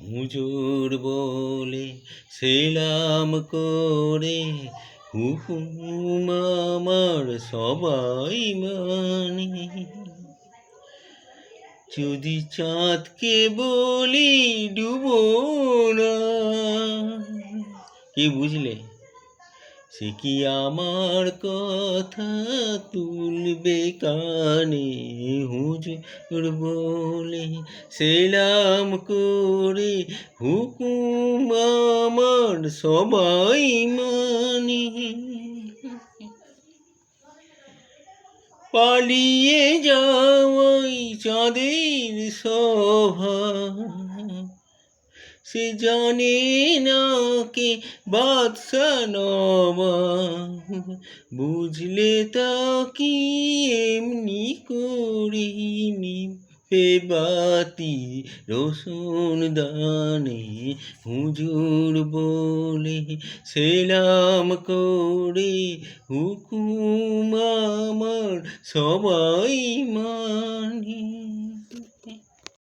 হুজুর বলে সেলাম করে, হুকুম আমার সবাই মানে। যদি চাঁদকে বলি ডুবো না, কি বুঝলে? সে কি আমার কথা তুলবে কানে? হুজুর বলে সেলাম করে, হুকুম আমার সবাই মানে। পালিয়ে যাওয়াই চাঁদের শোভা, সে জানে না কে বাদশা নবাব। বুঝলে তা কি এমনি করি নিভে বাতি রসুন দানে। হুজুর বলে সেলাম করে, হুকুম আমার সবাই মানে।